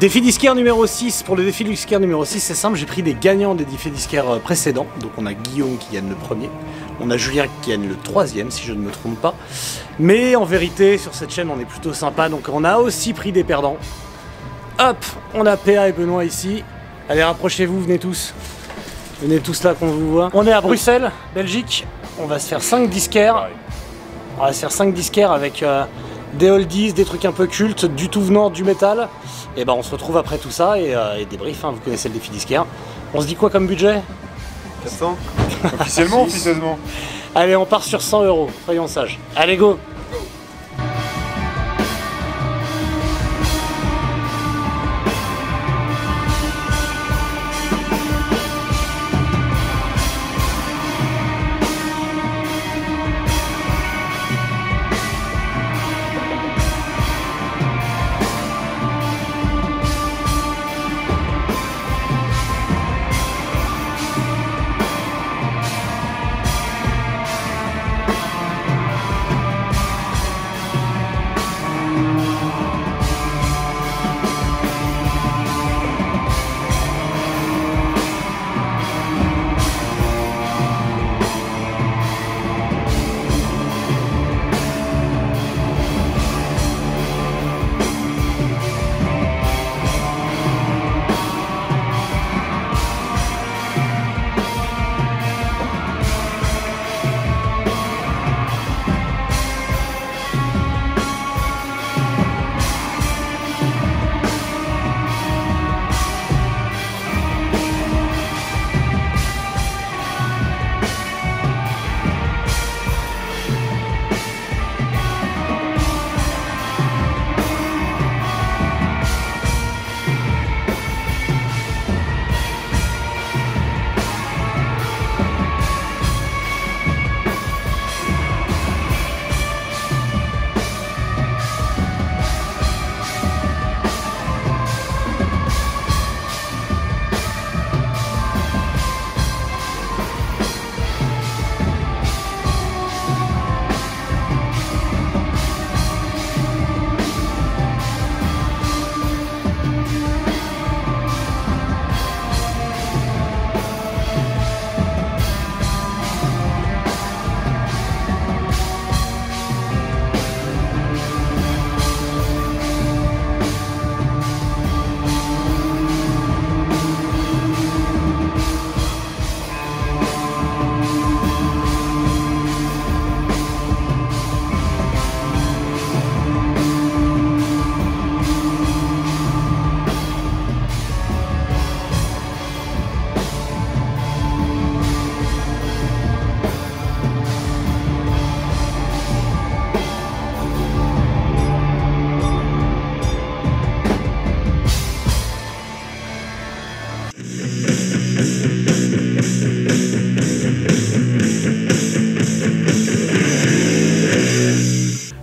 Défi disquaire numéro 6. Pour le défi disquaire numéro 6, c'est simple, j'ai pris des gagnants des défis disquaires précédents. Donc on a Guillaume qui gagne le premier, on a Julien qui gagne le troisième si je ne me trompe pas. Mais en vérité, sur cette chaîne, on est plutôt sympa, donc on a aussi pris des perdants. Hop, on a PA et Benoît ici. Allez, rapprochez-vous, venez tous. Venez tous là qu'on vous voit. On est à Bruxelles, Belgique. On va se faire 5 disquaires. On va se faire 5 disquaires avec des oldies, des trucs un peu cultes, du tout venant du métal. Et ben on se retrouve après tout ça et débrief, hein, vous connaissez le défi disquaire. On se dit quoi comme budget? 400. Officiellement, officieusement. Allez, on part sur 100 €, soyons sages. Allez, go!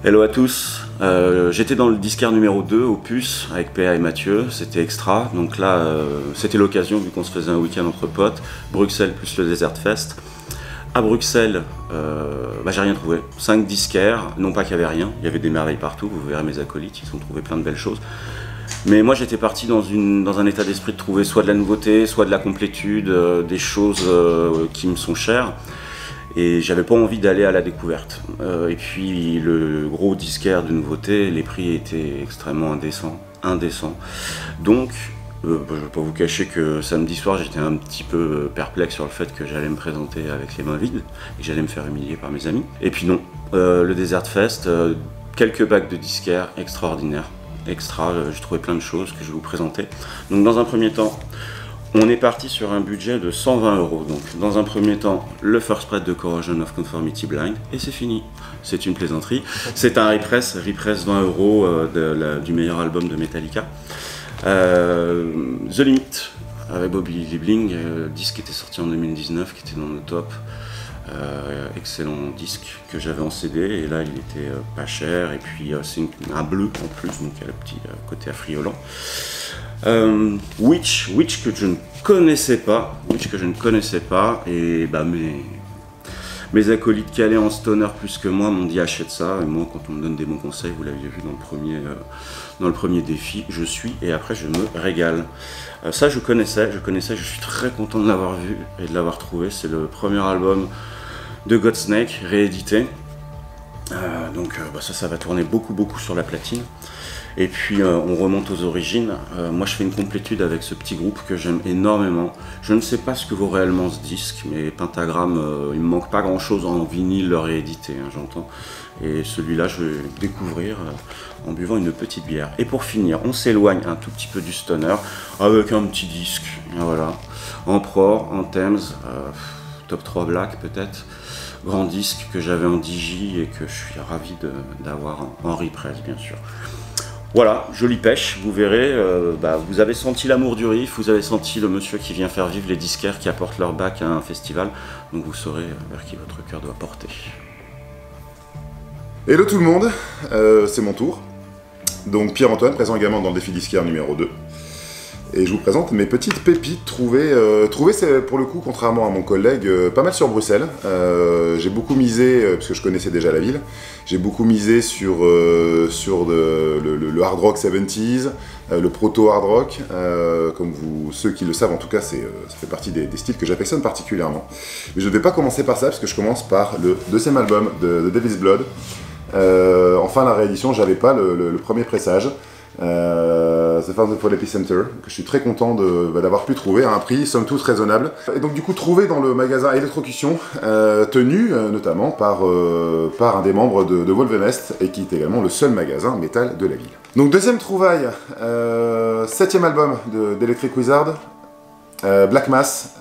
Hello à tous, j'étais dans le disquaire numéro 2 Opus avec PA et Mathieu, c'était extra, donc là c'était l'occasion vu qu'on se faisait un week-end entre potes, Bruxelles plus le Desert Fest. À Bruxelles, j'ai rien trouvé, 5 disquaires, non pas qu'il n'y avait rien, il y avait des merveilles partout, vous verrez mes acolytes, ils ont trouvé plein de belles choses. Mais moi j'étais parti dans un état d'esprit de trouver soit de la nouveauté, soit de la complétude, des choses qui me sont chères. Et j'avais pas envie d'aller à la découverte. Et puis le gros disquaire de nouveautés, les prix étaient extrêmement indécents. Donc, je vais pas vous cacher que samedi soir j'étais un petit peu perplexe sur le fait que j'allais me présenter avec les mains vides et que j'allais me faire humilier par mes amis. Et puis non, le Desert Fest, quelques bacs de disquaires extraordinaires. J'ai trouvé plein de choses que je vais vous présenter. Donc dans un premier temps, on est parti sur un budget de 120 €. Donc, dans un premier temps, le first spread de Corrosion of Conformity Blind, et c'est fini. C'est une plaisanterie. C'est un repress 20 € du meilleur album de Metallica. The Limit, avec Bobby Liebling, disque qui était sorti en 2019, qui était dans le top. Excellent disque que j'avais en CD, et là il était pas cher, et puis c'est un bleu en plus, donc il y a le petit côté affriolant. Witch que je ne connaissais pas, et bah Mes acolytes calés en stoner plus que moi m'ont dit achète ça, et moi quand on me donne des bons conseils, vous l'aviez vu dans le premier défi, je suis et après je me régale. Ça je connaissais, je suis très content de l'avoir vu et de l'avoir trouvé, c'est le premier album de Godsnake réédité. Donc ça va tourner beaucoup sur la platine. Et puis on remonte aux origines. Moi je fais une complétude avec ce petit groupe que j'aime énormément. Je ne sais pas ce que vaut réellement ce disque, mais Pentagram, il me manque pas grand chose en vinyle réédité, hein, j'entends. Et celui-là je vais le découvrir en buvant une petite bière. Et pour finir, on s'éloigne un tout petit peu du stoner avec un petit disque. Voilà. Emperor, Anthems, Top 3 Black peut-être. Grand disque que j'avais en digi et que je suis ravi d'avoir en repress bien sûr. Voilà, jolie pêche, vous verrez, vous avez senti l'amour du riff, vous avez senti le monsieur qui vient faire vivre les disquaires qui apportent leur bac à un festival, donc vous saurez vers qui votre cœur doit porter. Hello tout le monde, c'est mon tour. Donc Pierre-Antoine, présent également dans le défi disquaire numéro 2. Et je vous présente mes petites pépites trouvées pour le coup, contrairement à mon collègue, pas mal sur Bruxelles. J'ai beaucoup misé, parce que je connaissais déjà la ville, j'ai beaucoup misé sur le hard rock 70s, le proto hard rock, comme ceux qui le savent en tout cas, ça fait partie des styles que j'affectionne particulièrement. Mais je ne vais pas commencer par ça, parce que je commence par le deuxième album de Devil's Blood. Enfin la réédition, j'avais pas le premier pressage. The Fountain for l'Epicenter, que je suis très content d'avoir pu trouver à un prix somme toute raisonnable. Et donc du coup trouvé dans le magasin Electrocution, tenu notamment par un des membres de Wolvenest, et qui est également le seul magasin métal de la ville. Donc deuxième trouvaille, 7e album d'Electric Wizard, Black Mass.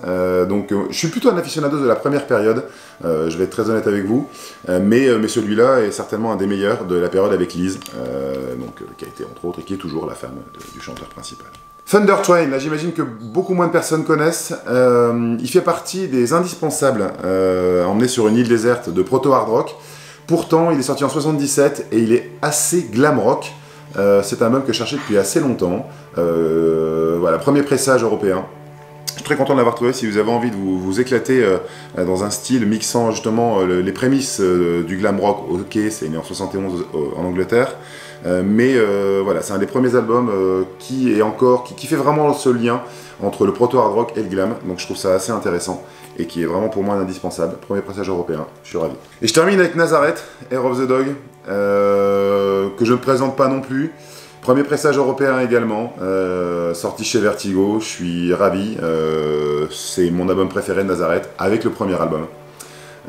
Donc je suis plutôt un aficionado de la première période, je vais être très honnête avec vous, mais celui-là est certainement un des meilleurs de la période avec Liz, qui a été entre autres et qui est toujours la femme du chanteur principal. Thunder Train, là j'imagine que beaucoup moins de personnes connaissent. Il fait partie des indispensables emmenés sur une île déserte de proto-hard rock. Pourtant il est sorti en 77 et il est assez glam rock. C'est un album que je cherchais depuis assez longtemps. Voilà, premier pressage européen. Je suis très content de l'avoir trouvé. Si vous avez envie de vous éclater dans un style mixant justement les prémices du glam rock, ok, c'est né en 71 en Angleterre, voilà, c'est un des premiers albums qui fait vraiment ce lien entre le proto hard rock et le glam, donc je trouve ça assez intéressant et qui est vraiment pour moi un indispensable. Premier pressage européen, je suis ravi. Et je termine avec Nazareth, Hair of the Dog, que je ne présente pas non plus. Premier pressage européen également, sorti chez Vertigo, je suis ravi, c'est mon album préféré de Nazareth, avec le premier album.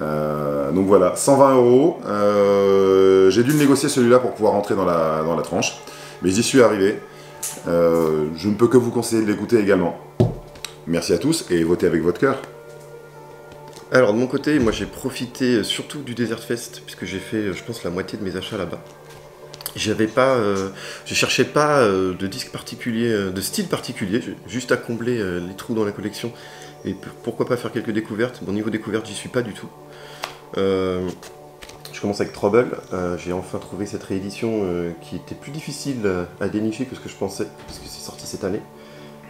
Donc voilà, 120 €, j'ai dû le négocier celui-là pour pouvoir rentrer dans la tranche, mais j'y suis arrivé, je ne peux que vous conseiller de l'écouter également. Merci à tous et votez avec votre cœur. Alors de mon côté, moi j'ai profité surtout du Desert Fest, puisque j'ai fait, je pense, la moitié de mes achats là-bas. Je cherchais pas de disque particulier, de style particulier, juste à combler les trous dans la collection et pourquoi pas faire quelques découvertes. Bon, niveau découverte, j'y suis pas du tout. Je commence avec Trouble. J'ai enfin trouvé cette réédition qui était plus difficile à dénicher que ce que je pensais, parce que c'est sorti cette année.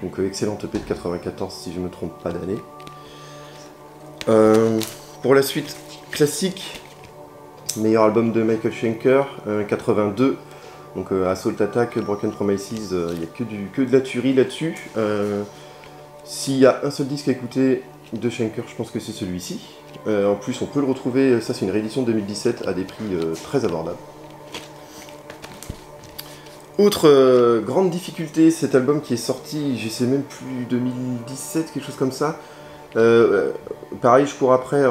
Donc excellente EP de 94 si je me trompe pas d'année. Pour la suite, classique. Meilleur album de Michael Schenker, 82, donc Assault Attack, Broken Promises, il n'y a que de la tuerie là-dessus. S'il y a un seul disque à écouter de Schenker, je pense que c'est celui-ci. En plus, on peut le retrouver, ça c'est une réédition de 2017 à des prix très abordables. Autre grande difficulté, cet album qui est sorti, je sais même plus, 2017, quelque chose comme ça. Pareil, je cours après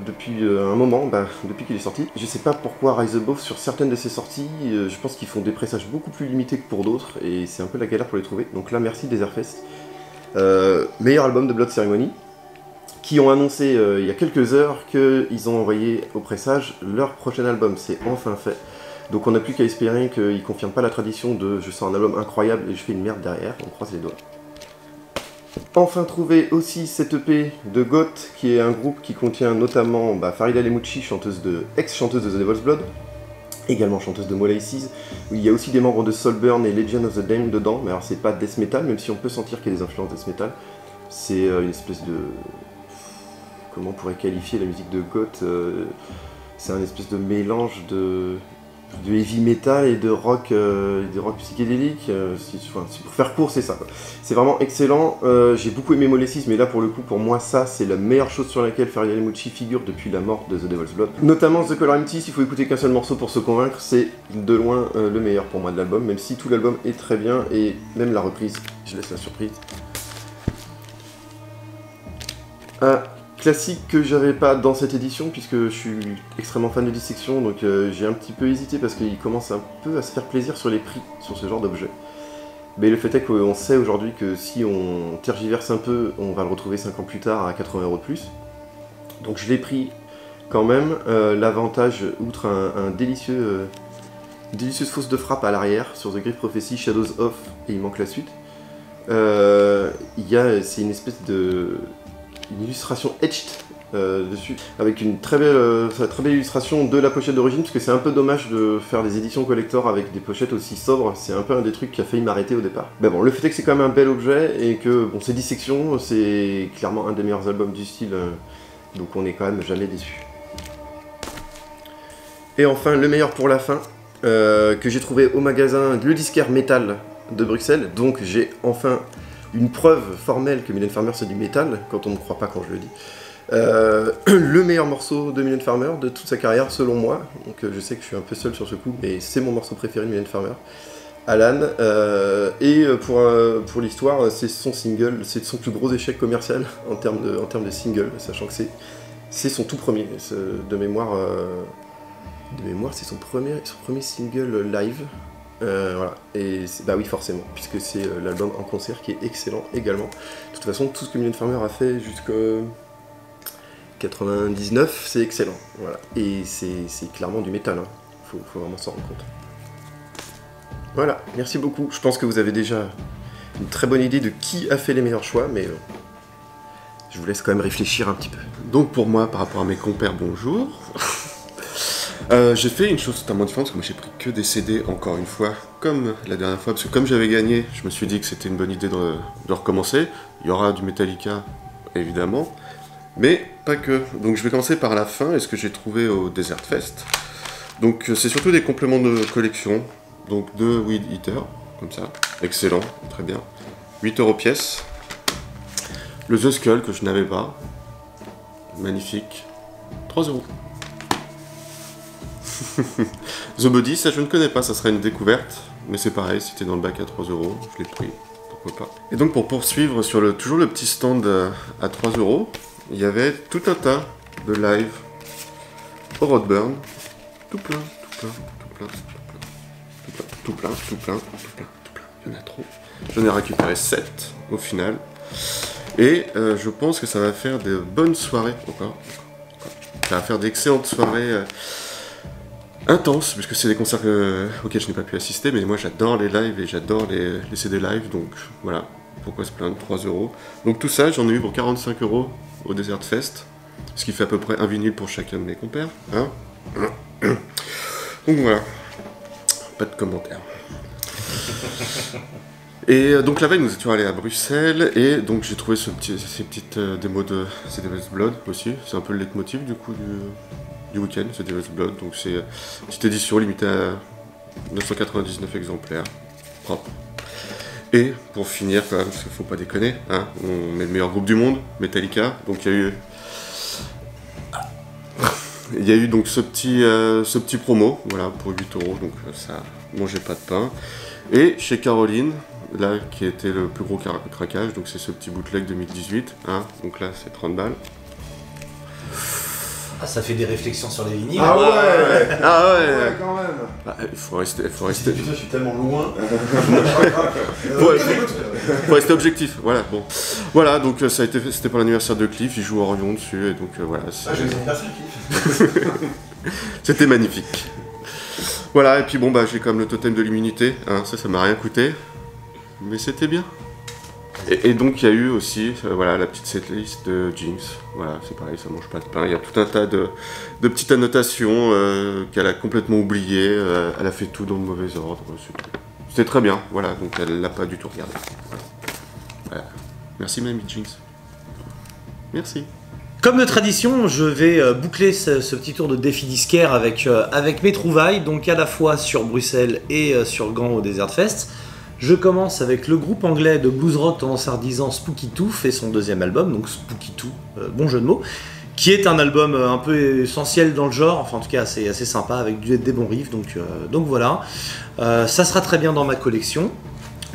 depuis un moment, depuis qu'il est sorti. Je sais pas pourquoi Rise Above, sur certaines de ses sorties, je pense qu'ils font des pressages beaucoup plus limités que pour d'autres, et c'est un peu la galère pour les trouver. Donc là, merci Desert Fest. Meilleur album de Blood Ceremony, qui ont annoncé il y a quelques heures qu'ils ont envoyé au pressage leur prochain album. C'est enfin fait. Donc on n'a plus qu'à espérer qu'ils ne confirment pas la tradition de je sors un album incroyable et je fais une merde derrière. On croise les doigts. Enfin trouvé aussi cette EP de Goth, qui est un groupe qui contient notamment Farida Lemucci, ex-chanteuse de The Devil's Blood, également chanteuse de Molasses. Il y a aussi des membres de Soulburn et Legion of the Damned dedans, mais alors c'est pas death metal, même si on peut sentir qu'il y a des influences death metal. C'est une espèce de... comment on pourrait qualifier la musique de goth. C'est un espèce de mélange de heavy metal et de rock psychédélique. Pour faire court, c'est ça, quoi. C'est vraiment excellent. J'ai beaucoup aimé Molesis, mais là pour le coup, pour moi, ça c'est la meilleure chose sur laquelle Fari Yamaguchi figure depuis la mort de The Devil's Blood. Notamment The Color Empty, s'il faut écouter qu'un seul morceau pour se convaincre, c'est de loin le meilleur pour moi de l'album, même si tout l'album est très bien, et même la reprise, je laisse la surprise. Classique que j'avais pas dans cette édition, puisque je suis extrêmement fan de Dissection, donc j'ai un petit peu hésité parce qu'il commence un peu à se faire plaisir sur les prix, sur ce genre d'objet. Mais le fait est qu'on sait aujourd'hui que si on tergiverse un peu, on va le retrouver 5 ans plus tard à 80 € de plus. Donc je l'ai pris quand même. L'avantage, outre un délicieuse fausse de frappe à l'arrière sur The Great Prophecy, Shadows Off, et il manque la suite. C'est une espèce de... une illustration etched dessus, avec une très belle illustration de la pochette d'origine, parce que c'est un peu dommage de faire des éditions collector avec des pochettes aussi sobres, c'est un peu un des trucs qui a failli m'arrêter au départ. Mais bon, le fait est que c'est quand même un bel objet, et que bon, c'est Dissection, c'est clairement un des meilleurs albums du style, donc on est quand même jamais déçu. Et enfin, le meilleur pour la fin, que j'ai trouvé au magasin Le Disquaire Metal de Bruxelles, donc j'ai enfin une preuve formelle que Mylène Farmer c'est du métal, quand on ne me croit pas quand je le dis. Le meilleur morceau de Mylène Farmer de toute sa carrière selon moi, donc je sais que je suis un peu seul sur ce coup, mais c'est mon morceau préféré de Mylène Farmer, Alan, et pour l'histoire, c'est son single, c'est son plus gros échec commercial en termes de single, sachant que c'est son tout premier, de mémoire c'est son premier single live. Voilà, et bah oui forcément, puisque c'est l'album en concert qui est excellent également. De toute façon, tout ce que Mylène Farmer a fait jusqu'à 99, c'est excellent, voilà. Et c'est clairement du métal, hein. Faut vraiment s'en rendre compte. Voilà, merci beaucoup. Je pense que vous avez déjà une très bonne idée de qui a fait les meilleurs choix, mais je vous laisse quand même réfléchir un petit peu. Donc pour moi, par rapport à mes compères, bonjour. J'ai fait une chose totalement différente, parce que moi j'ai pris que des CD, encore une fois, comme la dernière fois, parce que comme j'avais gagné, je me suis dit que c'était une bonne idée de recommencer. Il y aura du Metallica, évidemment, mais pas que. Donc je vais commencer par la fin, et ce que j'ai trouvé au Desert Fest. Donc c'est surtout des compléments de collection, donc 2 Weed Eater, comme ça, excellent, très bien, 8 € pièce. Le The Skull, que je n'avais pas, magnifique, 3 €. The Body, ça je ne connais pas, ça serait une découverte, mais c'est pareil, c'était dans le bac à 3 €, je l'ai pris, pourquoi pas. Et donc pour poursuivre sur toujours le petit stand à 3 €, il y avait tout un tas de live au Roadburn, tout plein, il y en a trop. J'en ai récupéré 7 au final, et je pense que ça va faire de bonnes soirées, ça va faire d'excellentes soirées intense, puisque c'est des concerts auxquels je n'ai pas pu assister, mais moi j'adore les lives et j'adore les CD live, donc voilà, pourquoi se plaindre, 3 €. Donc tout ça, j'en ai eu pour 45 € au Desert Fest, ce qui fait à peu près un vinyle pour chacun de mes compères, hein. Donc voilà, pas de commentaires. Et donc la veille, nous étions allés à Bruxelles, et donc j'ai trouvé ces petites démos de The Devil's Blood aussi, c'est un peu le leitmotiv du coup du week-end, c'est Devil's Blood, donc c'est une petite édition limitée à 999 exemplaires, propre. Et pour finir, quand même, parce qu'il faut pas déconner, hein, on est le meilleur groupe du monde, Metallica, donc il y a eu donc ce petit promo, voilà, pour 8 €, donc ça mangeait pas de pain. Et chez Caroline, là, qui était le plus gros craquage, donc c'est ce petit bootleg 2018, hein, donc là c'est 30 balles. Ah, ça fait des réflexions sur les vinyles. Ah ouais. Ah ouais, Quand même. bah, il faut rester. Putain, je suis tellement loin. Faut rester objectif, voilà, bon. Voilà, donc c'était pour l'anniversaire de Cliff, il joue Orion dessus, et donc voilà. Je ne pas Cliff. C'était magnifique. Voilà, et puis bon, bah j'ai quand même le totem de l'immunité, hein, ça m'a rien coûté, mais c'était bien. Et donc il y a eu aussi voilà, la petite setlist de Jinx, voilà, c'est pareil, ça mange pas de pain, il y a tout un tas de petites annotations qu'elle a complètement oubliées, elle a fait tout dans le mauvais ordre, c'était très bien, voilà, donc elle l'a pas du tout regardé. Voilà. Merci mamie Jinx. Merci. Comme de tradition, je vais boucler ce petit tour de défi disquaire avec mes trouvailles, donc à la fois sur Bruxelles et sur Gand au Desert Fest. Je commence avec le groupe anglais de blues rock tendance ardisant Spooky Tooth et son deuxième album, donc Spooky Tooth, bon jeu de mots, qui est un album un peu essentiel dans le genre, enfin en tout cas assez sympa avec des bons riffs, donc voilà. Ça sera très bien dans ma collection.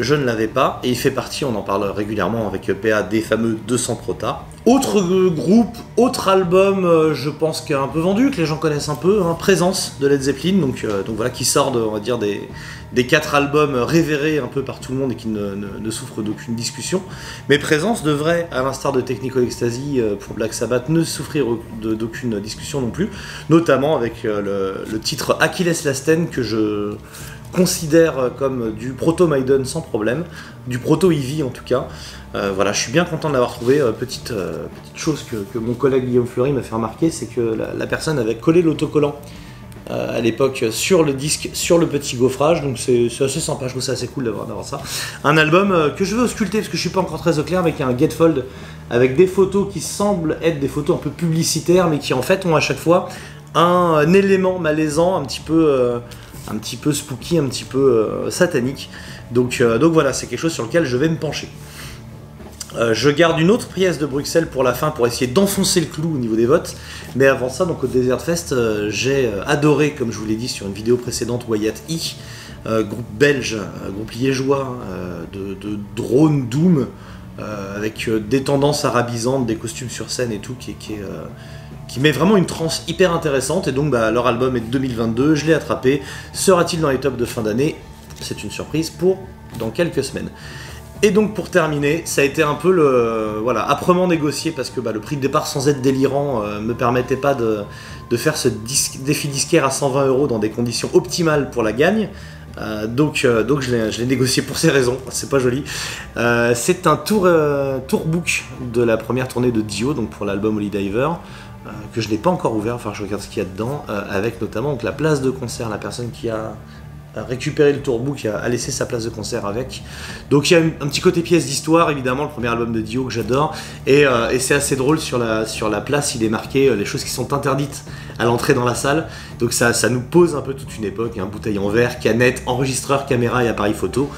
Je ne l'avais pas, et il fait partie, on en parle régulièrement avec PA, des fameux 200 Prota. Autre groupe, autre album, je pense qu'il est un peu vendu, que les gens connaissent un peu, hein, Présence de Led Zeppelin, donc voilà, qui sort on va dire, des 4 albums révérés un peu par tout le monde et qui ne souffrent d'aucune discussion. Mais Présence devrait, à l'instar de Technical Ecstasy pour Black Sabbath, ne souffrir d'aucune discussion non plus, notamment avec le titre Achilles Lasten que je considère comme du proto-Maiden sans problème, du proto-Ivy en tout cas. Voilà, je suis bien content de l'avoir trouvé. Petite chose que mon collègue Guillaume Fleury m'a fait remarquer, c'est que la personne avait collé l'autocollant à l'époque sur le disque, sur le petit gaufrage, donc c'est assez sympa, je trouve ça assez cool d'avoir ça. Un album que je veux ausculter parce que je suis pas encore très au clair, mais qui a un gatefold avec des photos qui semblent être des photos un peu publicitaires, mais qui en fait ont à chaque fois un élément malaisant, un petit peu spooky, un petit peu satanique. Donc voilà, c'est quelque chose sur lequel je vais me pencher. Je garde une autre pièce de Bruxelles pour la fin pour essayer d'enfoncer le clou au niveau des votes. Mais avant ça, donc au Desert Fest, j'ai adoré, comme je vous l'ai dit sur une vidéo précédente, Wyatt E, groupe belge, groupe liégeois de drone doom, avec des tendances arabisantes, des costumes sur scène et tout, qui met vraiment une transe hyper intéressante. Et donc leur album est de 2022, je l'ai attrapé. Sera-t-il dans les tops de fin d'année? C'est une surprise pour dans quelques semaines. Et donc pour terminer, ça a été un peu âprement négocié parce que le prix de départ sans être délirant me permettait pas de faire ce défi disquaire à 120 € dans des conditions optimales pour la gagne. Donc je l'ai négocié pour ces raisons, c'est pas joli. C'est un tourbook de la première tournée de Dio, donc pour l'album Holy Diver, que je n'ai pas encore ouvert, enfin je regarde ce qu'il y a dedans, avec notamment donc, la place de concert, la personne qui a récupéré le tourbook a laissé sa place de concert avec. Donc il y a un petit côté pièce d'histoire, évidemment, le premier album de Dio que j'adore, et c'est assez drôle, sur la place il est marqué les choses qui sont interdites à l'entrée dans la salle, donc ça nous pose un peu toute une époque, bouteille en verre, canette, enregistreur, caméra et appareil photo,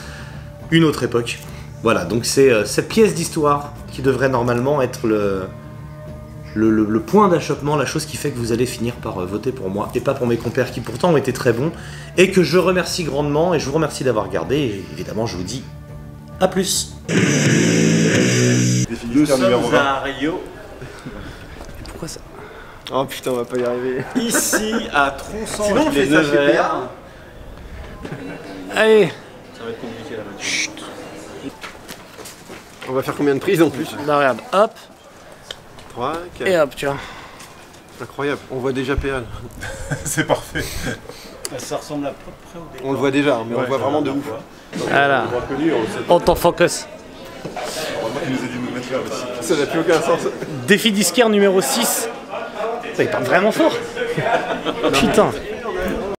une autre époque. Voilà, donc c'est cette pièce d'histoire qui devrait normalement être le point d'achoppement, la chose qui fait que vous allez finir par voter pour moi et pas pour mes compères qui pourtant ont été très bons et que je remercie grandement, et je vous remercie d'avoir regardé, et évidemment je vous dis à plus. Nous sommes à Rio. Pourquoi ça? Oh putain, on va pas y arriver. Ici à Tronçon. Sinon on fait ça chez PA. Allez. Ça va être compliqué là. Chut. On va faire combien de prises en plus? Là, regarde, hop. 3, 4. Et hop, tu vois. Incroyable, on voit déjà PA. C'est parfait. Ça ressemble à peu près au décor. On le voit déjà, mais on le voit vraiment de ouf. Voilà. Autofocus. Il nous a dit de nous mettre là aussi. Ça n'a plus aucun sens. Défi disquaire numéro 6. Ça il parle vraiment fort. Putain.